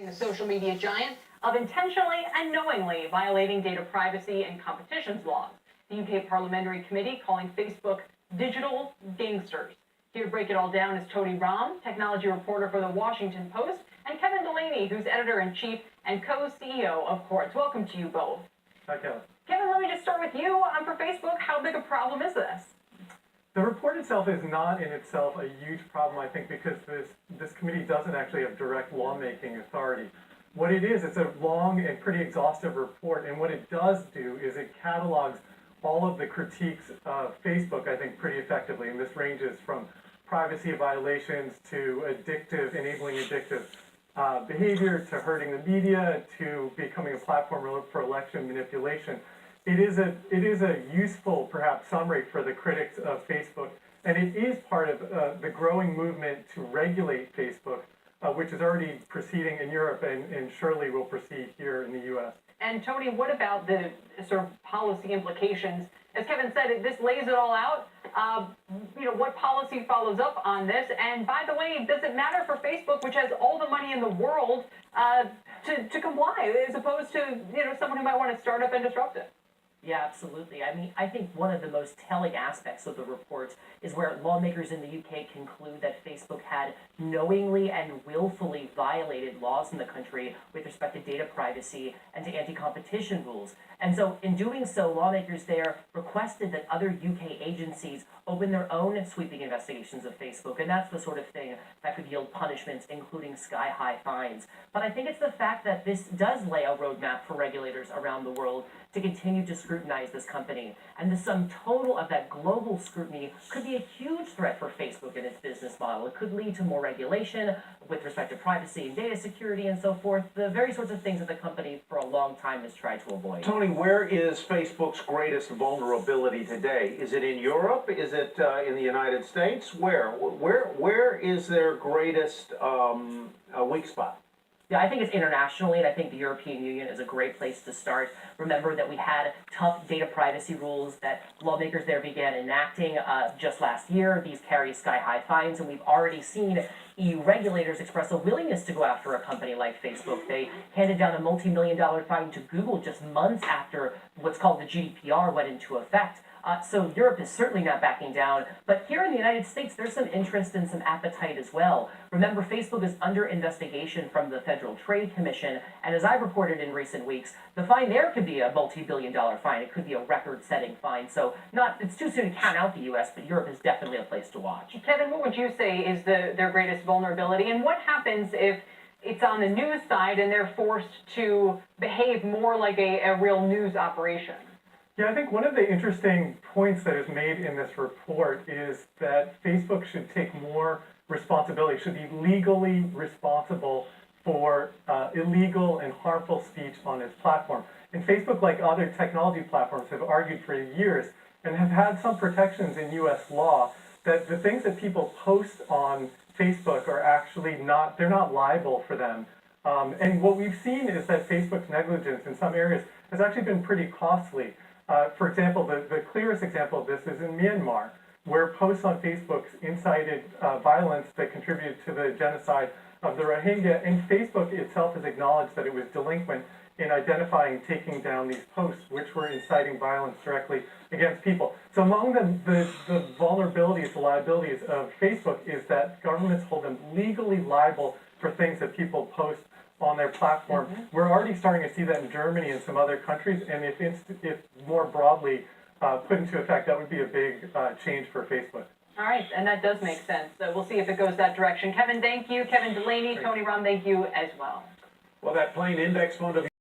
The social media giant of intentionally and knowingly violating data privacy and competitions laws. The UK Parliamentary Committee calling Facebook digital gangsters. Here to break it all down is Tony Ram, technology reporter for the Washington Post, and Kevin Delaney, who's editor-in-chief and co-CEO of Quartz. Welcome to you both. Hi, Kevin. Kevin, let me just start with you. For Facebook, how big a problem is this? The report itself is not in itself a huge problem, I think, because this committee doesn't actually have direct lawmaking authority. What it is, it's a long and pretty exhaustive report, and what it does do is it catalogs all of the critiques of Facebook, I think, pretty effectively, and this ranges from privacy violations to enabling addictive behavior, to hurting the media, to becoming a platform for election manipulation. It is a useful, perhaps, summary for the critics of Facebook, and it is part of the growing movement to regulate Facebook, which is already proceeding in Europe and surely will proceed here in the U.S. And Tony, what about the sort of policy implications? As Kevin said, this lays it all out. What policy follows up on this? And by the way, does it matter for Facebook, which has all the money in the world, to comply, as opposed to someone who might want to start up and disrupt it? Yeah, absolutely. I mean, I think one of the most telling aspects of the report is where lawmakers in the UK conclude that Facebook had knowingly and willfully violated laws in the country with respect to data privacy and to anti-competition rules. And so in doing so, lawmakers there requested that other UK agencies open their own sweeping investigations of Facebook, and that's the sort of thing that could yield punishments, including sky-high fines. But I think it's the fact that this does lay a roadmap for regulators around the world to continue to scrutinize this company. And the sum total of that global scrutiny could be a huge threat for Facebook and its business model. It could lead to more regulation with respect to privacy and data security and so forth, the very sorts of things that the company for a long time has tried to avoid. Tony, where is Facebook's greatest vulnerability today? Is it in Europe? Is it in the United States? Where is their greatest weak spot? Yeah, I think it's internationally, and I think the European Union is a great place to start. Remember that we had tough data privacy rules that lawmakers there began enacting just last year. These carry sky-high fines, and we've already seen EU regulators express a willingness to go after a company like Facebook. They handed down a multi-million-dollar fine to Google just months after what's called the GDPR went into effect. So Europe is certainly not backing down. But here in the United States, there's some interest and some appetite as well. Remember, Facebook is under investigation from the Federal Trade Commission. And as I've reported in recent weeks, the fine there could be a multi-billion-dollar fine. It could be a record-setting fine. So it's too soon to count out the U.S., but Europe is definitely a place to watch. Kevin, what would you say is their greatest vulnerability? And what happens if it's on the news side and they're forced to behave more like a real news operation? Yeah, I think one of the interesting points that is made in this report is that Facebook should take more responsibility, should be legally responsible for illegal and harmful speech on its platform. And Facebook, like other technology platforms, have argued for years and have had some protections in U.S. law that the things that people post on Facebook are actually they're not liable for them. And what we've seen is that Facebook's negligence in some areas has actually been pretty costly. For example, the clearest example of this is in Myanmar, where posts on Facebook incited violence that contributed to the genocide of the Rohingya, and Facebook itself has acknowledged that it was delinquent in identifying and taking down these posts, which were inciting violence directly against people. So among the vulnerabilities, the liabilities of Facebook is that governments hold them legally liable for things that people post on their platform. Mm-hmm. We're already starting to see that in Germany and some other countries, and if more broadly put into effect, that would be a big change for Facebook. All right, and that does make sense. So we'll see if it goes that direction. Kevin, thank you. Kevin Delaney, Tony Ram, thank you as well. Well, that plain index fund of